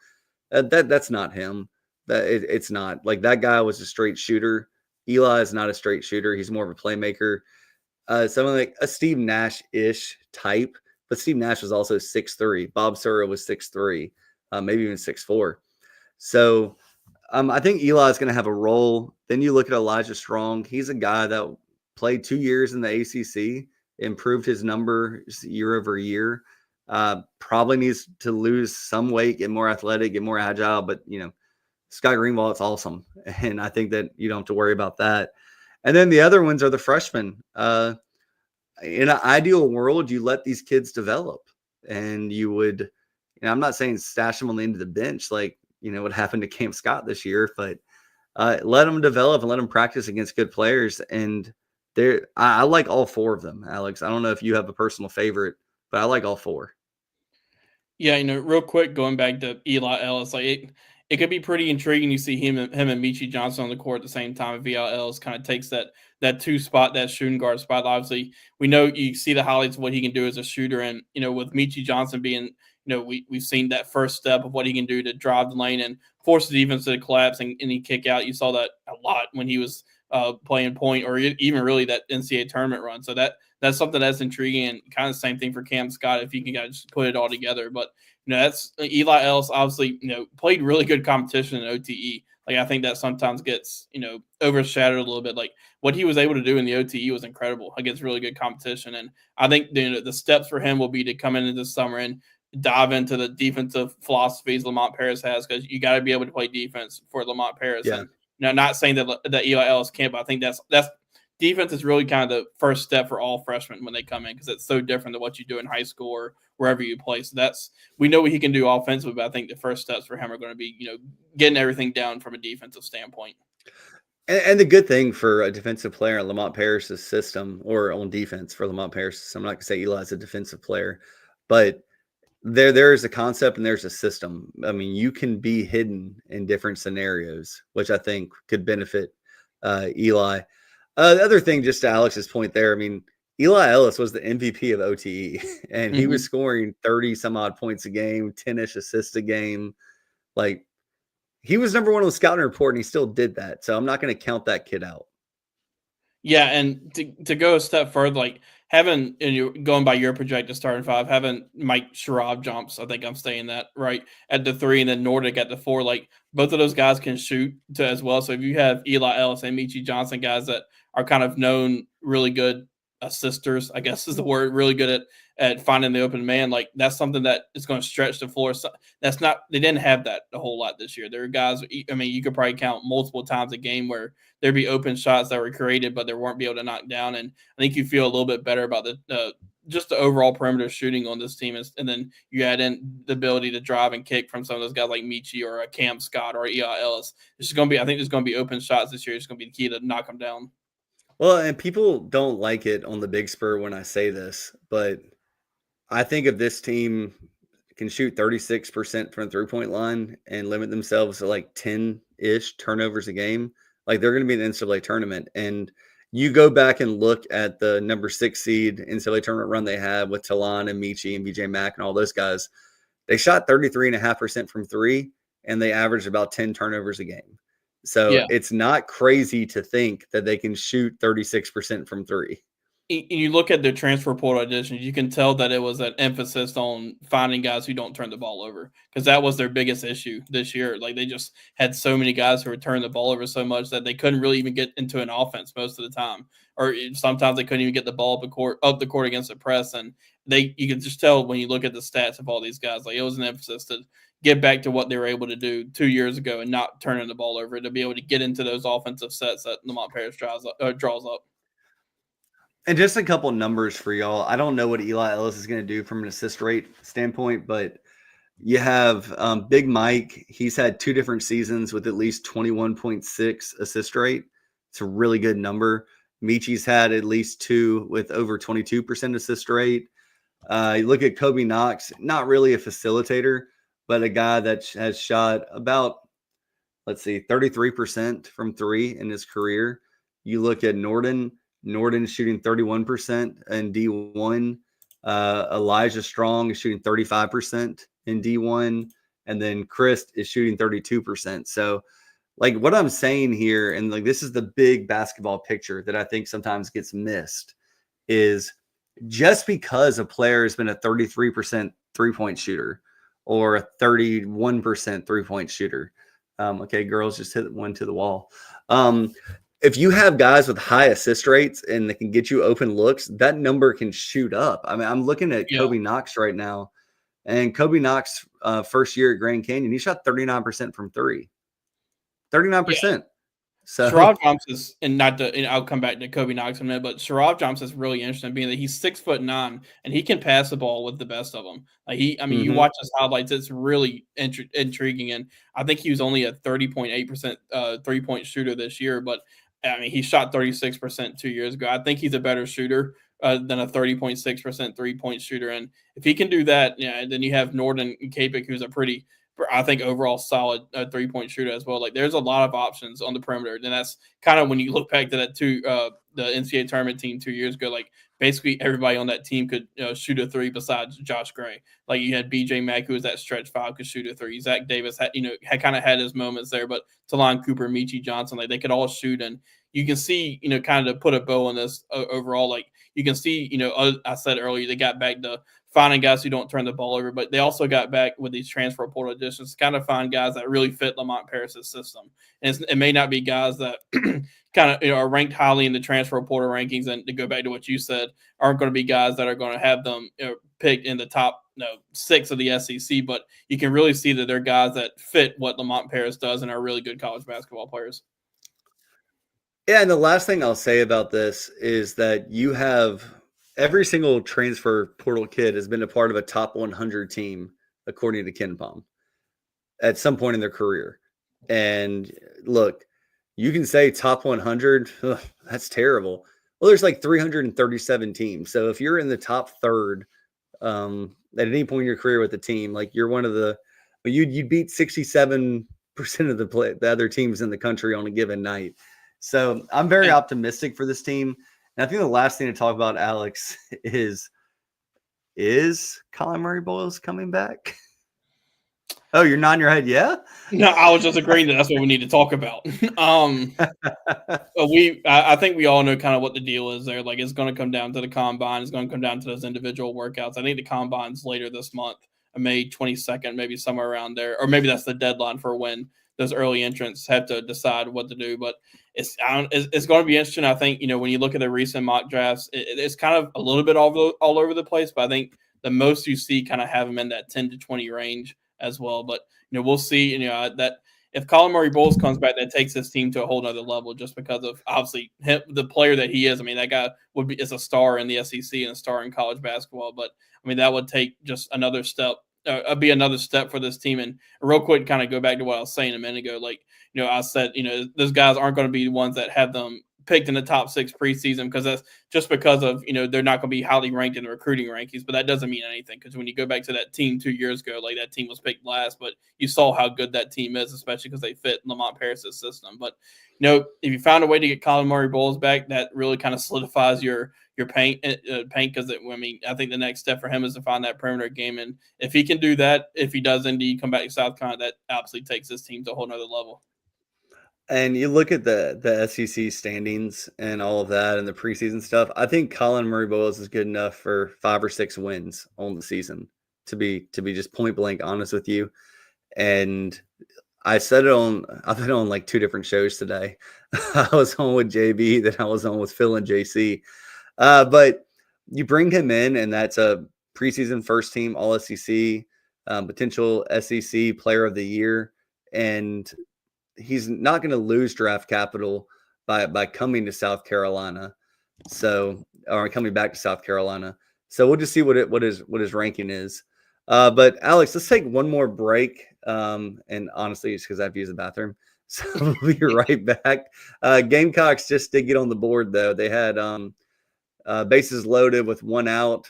That's not him. It's not. Like, that guy was a straight shooter. Eli is not a straight shooter. He's more of a playmaker. Someone like a Steve Nash-ish type, but Steve Nash was also 6'3". Bob Sura was 6'3", maybe even 6'4". So I think Eli is going to have a role. Then you look at Elijah Strong. He's a guy that played 2 years in the ACC, improved his numbers year over year. Probably needs to lose some weight, get more athletic, get more agile. But, Scott Greenwald, it's awesome. And I think that you don't have to worry about that. And then the other ones are the freshmen. In an ideal world, you let these kids develop, and you would, I'm not saying stash them on the end of the bench like, what happened to Cam Scott this year, but let them develop and let them practice against good players. And I like all 4 of them, Alex. I don't know if you have a personal favorite, but I like all 4. Yeah, real quick, going back to Eli Ellis, like it could be pretty intriguing. You see him and Michi Johnson on the court at the same time. If Eli Ellis kind of takes that 2 spot, that shooting guard spot. Obviously, we know you see the highlights of what he can do as a shooter, and with Michi Johnson being, we've seen that first step of what he can do to drive the lane and force the defense to collapse and he kick out. You saw that a lot when he was playing point, or even really that NCAA tournament run. So that's something that's intriguing, and kind of the same thing for Cam Scott if he can kind of just put it all together. But that's Eli Ellis. Obviously, played really good competition in OTE. Like, I think that sometimes gets overshadowed a little bit. Like, what he was able to do in the OTE was incredible against really good competition. And I think the steps for him will be to come into this summer and dive into the defensive philosophies Lamont Paris has, because you got to be able to play defense for Lamont Paris. Yeah. And not saying that Eli Ellis can't, but I think that's defense is really kind of the first step for all freshmen when they come in, because it's so different than what you do in high school or wherever you play. So we know what he can do offensively, but I think the first steps for him are going to be, getting everything down from a defensive standpoint. And the good thing for a defensive player in Lamont Paris's system, or on defense for Lamont Paris, I'm not going to say Eli's a defensive player, but there is a concept and there's a system. I mean, you can be hidden in different scenarios, which I think could benefit Eli. The other thing, just to Alex's point there, I mean, Eli Ellis was the MVP of OTE, and he was scoring 30 some odd points a game, 10-ish assists a game. Like, He was number one on the scouting report, and he still did that. So I'm not going to count that kid out. Yeah, and to go a step further, like having and you going by your projected starting five, having Mike Sherrod jumps, I think I'm saying that right at the 3, and then Nordic at the 4. Like both of those guys can shoot to as well. So if you have Eli Ellis and Michi Johnson, guys that are kind of known really good assisters, I guess is the word, really good at finding the open man. Like that's something that is going to stretch the floor. So that's not they didn't have that a whole lot this year. There are guys. I mean, you could probably count multiple times a game where there'd be open shots that were created, but they weren't be able to knock down. And I think you feel a little bit better about the just the overall perimeter shooting on this team. And then you add in the ability to drive and kick from some of those guys like Michi or Cam Scott or Eli Ellis. It's going to be, I think there's going to be open shots this year. It's going to be the key to knock them down. Well, and people don't like it on the Big Spur when I say this, but I think if this team can shoot 36% from the three-point line and limit themselves to like 10-ish turnovers a game, like they're going to be in the NCAA tournament. And you go back and look at the number 6 seed NCAA tournament run they had with Talon and Michi and BJ Mack and all those guys. They shot 33.5% from 3, and they averaged about 10 turnovers a game. So it's not crazy to think that they can shoot 36% from 3. You look at their transfer portal additions, you can tell that it was an emphasis on finding guys who don't turn the ball over, because that was their biggest issue this year. Like they just had so many guys who were turning the ball over so much that they couldn't really even get into an offense most of the time, or sometimes they couldn't even get the ball up the court against the press. And you can just tell when you look at the stats of all these guys, like it was an emphasis to get back to what they were able to do 2 years ago and not turning the ball over, to be able to get into those offensive sets that Lamont Paris draws up. And just a couple numbers for y'all. I don't know what Eli Ellis is going to do from an assist rate standpoint, but you have Big Mike. He's had 2 different seasons with at least 21.6 assist rate. It's a really good number. Michi's had at least 2 with over 22% assist rate. You look at Kobe Knox, not really a facilitator, but a guy that has shot about, 33% from 3 in his career. You look at Norton's shooting 31% in D1. Elijah Strong is shooting 35% in D1. And then Chris is shooting 32%. So, like, what I'm saying here, and like this is the big basketball picture that I think sometimes gets missed, is just because a player has been a 33% three-point shooter or a 31% three-point shooter. Okay, girls just hit one to the wall. If you have guys with high assist rates and they can get you open looks, that number can shoot up. I mean, I'm looking at Kobe Knox right now, and Kobe Knox first year at Grand Canyon, he shot 39% from 3. 39%. Yeah. So Sherrod Johnson and I'll come back to Kobe Knox in a minute, but Sherrod Johnson is really interesting, being that he's 6'9" and he can pass the ball with the best of them. Like you watch his highlights, it's really intriguing. And I think he was only a 30.8% 3-point shooter this year, but I mean, he shot 36% 2 years ago. I think he's a better shooter than a 30.6% 3-point shooter. And if he can do that, then you have Norton and Capek, who's a pretty, I think, overall solid 3-point shooter as well. Like there's a lot of options on the perimeter. And that's kind of when you look back to that the NCAA tournament team 2 years ago, like basically everybody on that team could shoot a 3 besides Josh Gray. Like you had BJ Mack, who was that stretch 5, could shoot a 3. Zach Davis had kind of had his moments there, but Talon Cooper, Michi Johnson, like they could all shoot. And you can see, kind of to put a bow on this overall, like you can see, I said earlier, they got back to finding guys who don't turn the ball over, but they also got back with these transfer portal additions to kind of find guys that really fit Lamont Paris's system. And it may not be guys that kind of are ranked highly in the transfer portal rankings, and to go back to what you said, aren't going to be guys that are going to have them picked in the top 6 of the SEC, but you can really see that they're guys that fit what Lamont Paris does and are really good college basketball players. Yeah, and the last thing I'll say about this is that you have every single transfer portal kid has been a part of a top 100 team, according to KenPom, at some point in their career. And look, you can say top 100, that's terrible. Well, there's like 337 teams. So if you're in the top third at any point in your career with the team, like you're one of the, you'd beat 67% of the other teams in the country on a given night. So I'm very optimistic for this team. And I think the last thing to talk about, Alex, is Colin Murray Boyles coming back? Oh, you're nodding your head, yeah? No, I was just agreeing that that's what we need to talk about. I think we all know kind of what the deal is there. Like, it's going to come down to the combine. It's going to come down to those individual workouts. I think the combine's later this month, May 22nd, maybe somewhere around there, or maybe that's the deadline for when those early entrants have to decide what to do. But it's going to be interesting. I think, when you look at the recent mock drafts, it's kind of a little bit all over the place. But I think the most you see kind of have them in that 10 to 20 range as well. But we'll see. That if Colin Murray Bowles comes back, that takes his team to a whole nother level just because of obviously him, the player that he is. I mean, that guy is a star in the SEC and a star in college basketball. But I mean, that would take just another step, be another step for this team. And real quick, kind of go back to what I was saying a minute ago. Like, I said, those guys aren't going to be the ones that have them picked in the top 6 preseason because that's just because of, they're not going to be highly ranked in the recruiting rankings, but that doesn't mean anything because when you go back to that team 2 years ago, like that team was picked last, but you saw how good that team is, especially because they fit Lamont Paris's system. But, if you found a way to get Colin Murray Bowles back, that really kind of solidifies your paint because I think the next step for him is to find that perimeter game. And if he can do that, if he does indeed come back to South Carolina, that absolutely takes his team to a whole nother level. And you look at the SEC standings and all of that and the preseason stuff. I think Colin Murray Bowles is good enough for 5 or 6 wins on the season, to be just point blank honest with you. And I've been on like 2 different shows today. I was on with JB, then I was on with Phil and JC. But you bring him in, and that's a preseason first team All SEC, potential SEC Player of the Year, and he's not going to lose draft capital by coming to South Carolina. So, or coming back to South Carolina. So we'll just see what his ranking is. But Alex, let's take one more break. And honestly, it's because I have to use the bathroom. So we'll be right back. Gamecocks just did get on the board though. They had bases loaded with 1 out.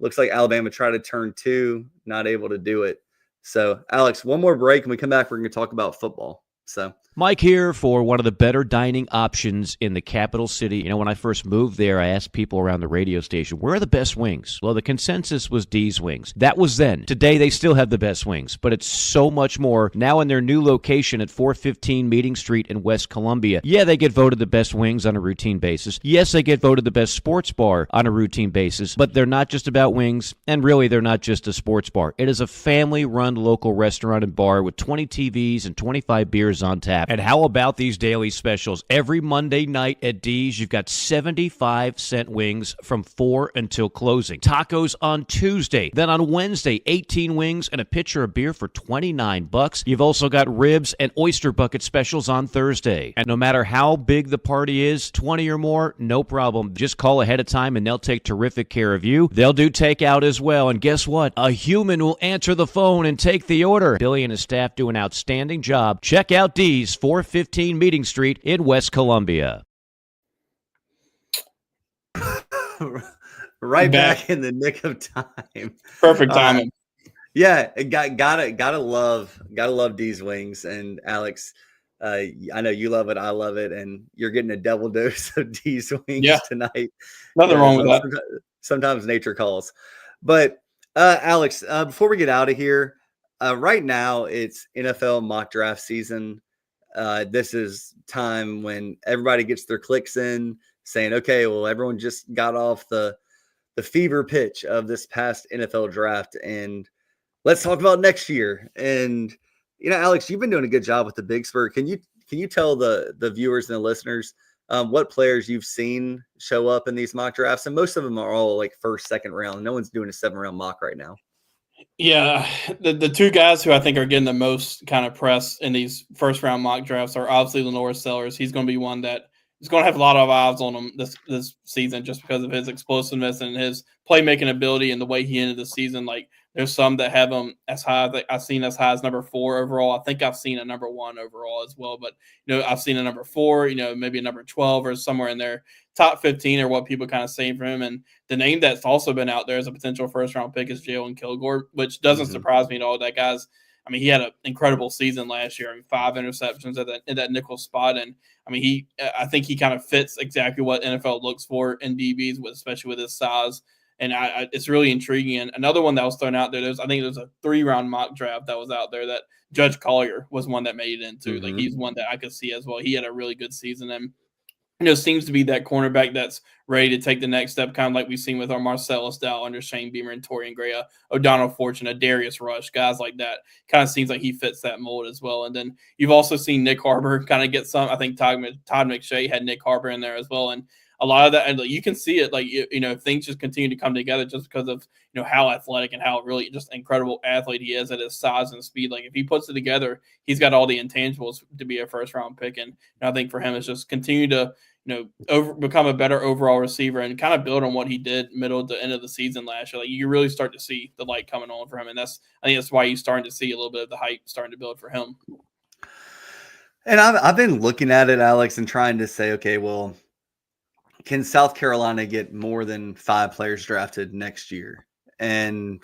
Looks like Alabama tried to turn 2, not able to do it. So, Alex, one more break, and we come back, we're going to talk about football. So, Mike here for one of the better dining options in the capital city. When I first moved there, I asked people around the radio station, where are the best wings? Well, the consensus was D's Wings. That was then. Today, they still have the best wings, but it's so much more. Now in their new location at 415 Meeting Street in West Columbia, yeah, they get voted the best wings on a routine basis. Yes, they get voted the best sports bar on a routine basis, but they're not just about wings, and really, they're not just a sports bar. It is a family-run local restaurant and bar with 20 TVs and 25 beers on tap. And how about these daily specials? Every Monday night at D's, you've got 75-cent wings from 4 until closing. Tacos on Tuesday. Then on Wednesday, 18 wings and a pitcher of beer for $29. You've also got ribs and oyster bucket specials on Thursday. And no matter how big the party is, 20 or more, no problem. Just call ahead of time and they'll take terrific care of you. They'll do takeout as well. And guess what? A human will answer the phone and take the order. Billy and his staff do an outstanding job. Check out D's, 415 Meeting Street in West Columbia. Right back in the nick of time. Perfect timing. Yeah, gotta love D's Wings. And Alex, I know you love it, I love it, and you're getting a double dose of D's Wings tonight. Nothing wrong with that. Sometimes nature calls. But Alex, before we get out of here, right now it's NFL mock draft season. This is time when everybody gets their clicks in saying, okay, well, everyone just got off the fever pitch of this past NFL draft, and let's talk about next year. And, Alex, you've been doing a good job with the Big Spurt. Can you tell the viewers and the listeners what players you've seen show up in these mock drafts? And most of them are all like first, second round. No one's doing a 7-round mock right now. Yeah, the 2 guys who I think are getting the most kind of press in these first-round mock drafts are obviously Lenore Sellers. He's going to be one that is going to have a lot of eyes on him this season just because of his explosiveness and his playmaking ability and the way he ended the season. Like, there's some that have him as high. I've seen as high as number 4 overall. I think I've seen a number 1 overall as well. But, I've seen a number 4, maybe a number 12 or somewhere in there. Top 15 are what people kind of say for him. And the name that's also been out there as a potential first-round pick is Jalen Kilgore, which doesn't surprise me at all. That guy's – he had an incredible season last year. 5 interceptions in that nickel spot. And, I think he kind of fits exactly what NFL looks for in DBs, especially with his size and it's really intriguing. And another one that was thrown out there, I think there's a 3-round mock draft that was out there that Judge Collier was one that made it into. Like, he's one that I could see as well. He had a really good season, and seems to be that cornerback that's ready to take the next step, kind of like we've seen with our Marcellus Dow under Shane Beamer and Torian Gray, O'Donnell Fortune, a Darius Rush, guys like that. Kind of seems like he fits that mold as well. And then you've also seen Nick Harbor kind of get some. I think Todd McShay had Nick Harbor in there as well. And a lot of that, and you can see it, like, things just continue to come together just because of, how athletic and how really just incredible athlete he is at his size and speed. Like, if he puts it together, he's got all the intangibles to be a first-round pick. And I think for him, it's just continue to, become a better overall receiver and kind of build on what he did middle to end of the season last year. Like, you really start to see the light coming on for him. And I think that's why you're starting to see a little bit of the hype starting to build for him. And I've been looking at it, Alex, and trying to say, okay, well, can South Carolina get more than 5 players drafted next year? And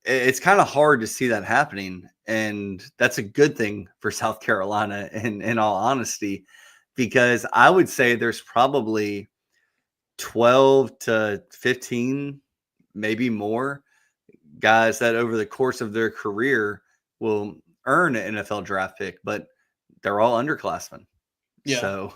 it's kind of hard to see that happening. And that's a good thing for South Carolina, in all honesty, because I would say there's probably 12 to 15, maybe more guys that over the course of their career will earn an NFL draft pick, but they're all underclassmen. Yeah. So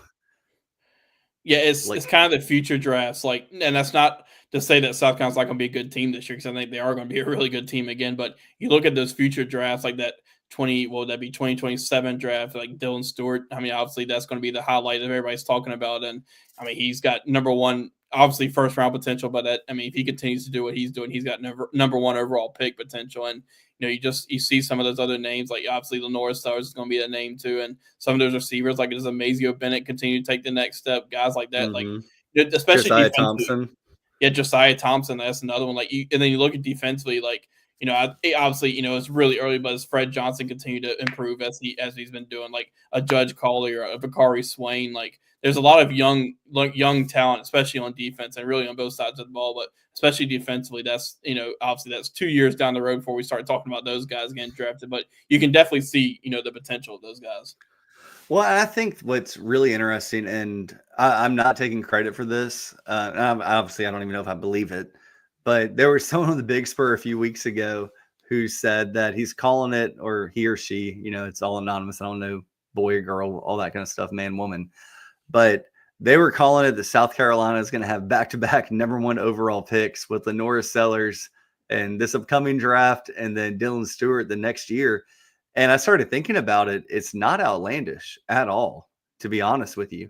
yeah, it's kind of the future drafts. Like, and that's not to say that South Carolina's not going to be a good team this year, because I think they are going to be a really good team again. But you look at those future drafts, like that 2027 draft, like Dylan Stewart. I mean, obviously that's going to be the highlight that everybody's talking about. And I mean, he's got number 1, obviously first round potential, but if he continues to do what he's doing, he's got number 1 overall pick potential. And you see some of those other names, like obviously Lenora Stars is going to be a name too, and some of those receivers, like does Amazio Bennett continue to take the next step? Guys like that, like especially Josiah Thompson. Yeah, Josiah Thompson, that's another one. Like, and then you look at defensively, like, obviously, it's really early, but as Fred Johnson continue to improve as he's been doing, like a Judge Collier, a Bakari Swain, like there's a lot of young talent, especially on defense and really on both sides of the ball, but especially defensively. That's, obviously that's 2 years down the road before we start talking about those guys getting drafted, but you can definitely see, the potential of those guys. Well, I think what's really interesting, and I'm not taking credit for this. Obviously, I don't even know if I believe it, but there was someone on the Big Spur a few weeks ago who said that he's calling it, or he or she, it's all anonymous. I don't know, boy or girl, all that kind of stuff, man, woman. But they were calling it that South Carolina is going to have back-to-back number 1 overall picks with Lenora Sellers and this upcoming draft, and then Dylan Stewart the next year. And I started thinking about it. It's not outlandish at all, to be honest with you.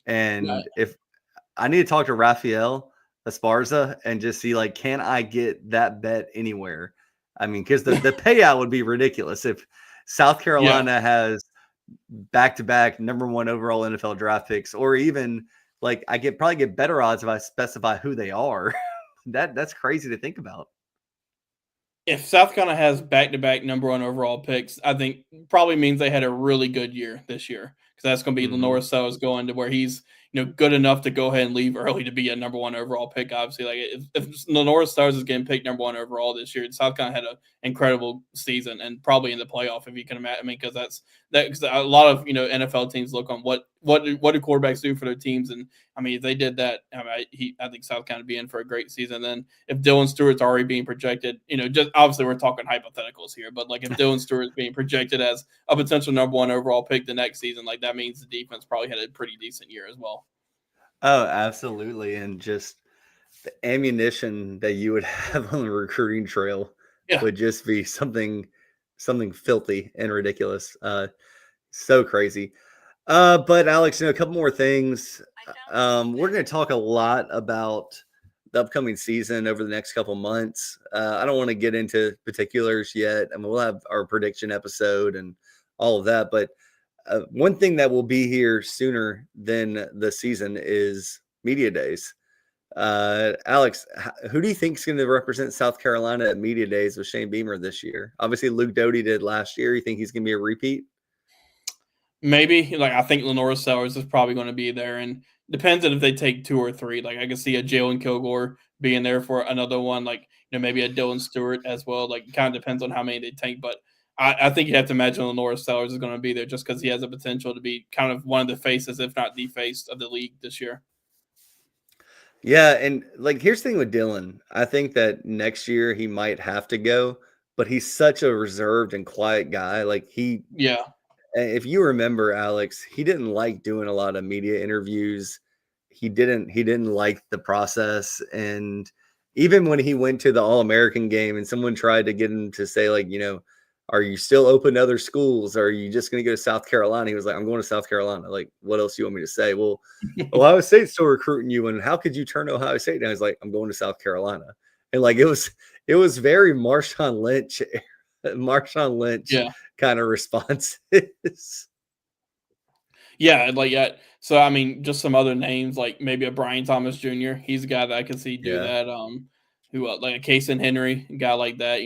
And if I need to talk to Rafael Esparza and just see, like, can I get that bet anywhere? I mean, because the payout would be ridiculous if South Carolina has back-to-back number 1 overall NFL draft picks, or even like probably get better odds if I specify who they are. That's crazy to think about. If South Carolina has back-to-back number 1 overall picks, I think probably means they had a really good year this year, because that's going to be Lenora Sellers going to where he's good enough to go ahead and leave early to be a number 1 overall pick. Obviously, like if Lenora Stars is getting picked number 1 overall this year, South Carolina had an incredible season and probably in the playoff, if you can imagine. I mean, because because a lot of NFL teams look on what do quarterbacks do for their teams, and I mean, if they did that, I think South Carolina would be in for a great season. And then if Dylan Stewart's already being projected, just obviously we're talking hypotheticals here, but like if Dylan Stewart is being projected as a potential number 1 overall pick the next season, like that means the defense probably had a pretty decent year as well. Oh, absolutely. And just the ammunition that you would have on the recruiting trail would just be something filthy and ridiculous. So crazy. But Alex, a couple more things. We're going to talk a lot about the upcoming season over the next couple months. I don't want to get into particulars yet. I mean, we'll have our prediction episode and all of that, but one thing that will be here sooner than the season is media days. Alex, who do you think is going to represent South Carolina at media days with Shane Beamer this year? Obviously, Luke Doty did last year. You think he's going to be a repeat? Maybe. Like, I think Lenora Sellers is probably going to be there, and depends on if they take 2 or 3. Like, I can see a Jalen Kilgore being there for another one. Like, maybe a Dylan Stewart as well. Like, it kind of depends on how many they take, but I think you have to imagine Lenora Sellers is going to be there just because he has a potential to be kind of one of the faces, if not the face, of the league this year. Yeah, and like here's the thing with Dylan. I think that next year he might have to go, but he's such a reserved and quiet guy. Like Yeah, if you remember Alex, he didn't like doing a lot of media interviews. He didn't like the process, and even when he went to the All-American game and someone tried to get him to say like, are you still open to other schools? Or are you just going to go to South Carolina? He was like, I'm going to South Carolina. Like, what else do you want me to say? Well, Ohio State's still recruiting you, and how could you turn Ohio State down? He's like, I'm going to South Carolina, and like it was very Marshawn Lynch, Marshawn Lynch yeah. kind of responses. Yeah, like yeah. So I mean, just some other names like maybe a Brian Thomas Jr. He's a guy that I can see do Yeah. that. Who like a Kason Henry, a guy like that.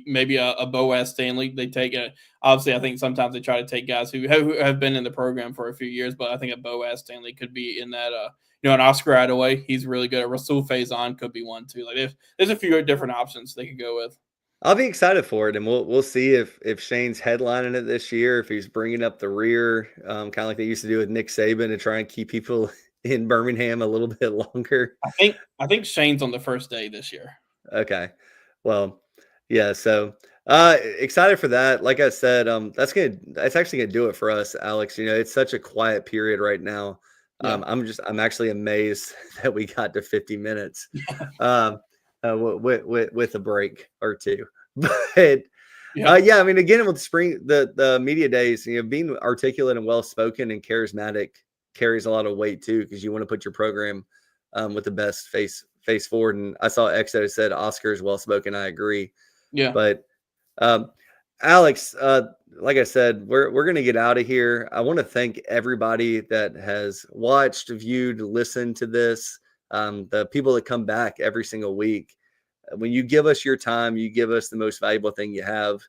Maybe a Boaz Stanley. They take it. Obviously, I think sometimes they try to take guys who have been in the program for a few years, but I think a Boaz Stanley could be in that. An Oscar Attaway, he's really good. Rasul Faison could be one too. Like there's a few different options they could go with. I'll be excited for it, and we'll see if Shane's headlining it this year, if he's bringing up the rear, kind of like they used to do with Nick Saban to try and keep people in Birmingham a little bit longer. I think Shane's on the first day this year. Okay, well, yeah. So excited for that. Like I said, that's actually gonna do it for us, Alex. It's such a quiet period right now. Yeah. I'm actually amazed that we got to 50 minutes. Um, with a break or two. But Yeah. yeah, I mean, again, with the media days, being articulate and well spoken and charismatic carries a lot of weight too, because you want to put your program with the best face forward. And I saw Exo said Oscar is well spoken. I agree, Yeah. but um, Alex, like I said, we're gonna get out of here. I want to thank everybody that has watched, viewed, listened to this. The people that come back every single week. When you give us your time, you give us the most valuable thing you have,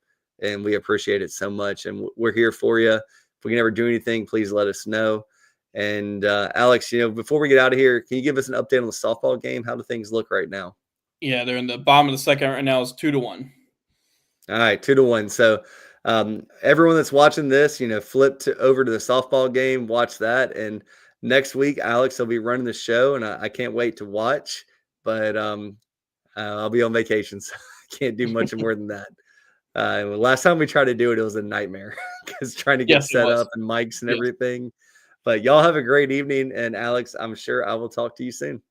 and we appreciate it so much. And we're here for you. If we can ever do anything, please let us know. And Alex, before we get out of here, can you give us an update on the softball game? How do things look right now? Yeah, they're in the bottom of the second right now. It's 2-1. All right, 2-1. So everyone that's watching this, flip over to the softball game, watch that. And next week, Alex will be running the show, and I can't wait to watch. But I'll be on vacation, so I can't do much more than that. Last time we tried to do it, it was a nightmare because trying to get Yes, it set was. up and mics and Yes. everything. But y'all have a great evening. And Alex, I'm sure I will talk to you soon.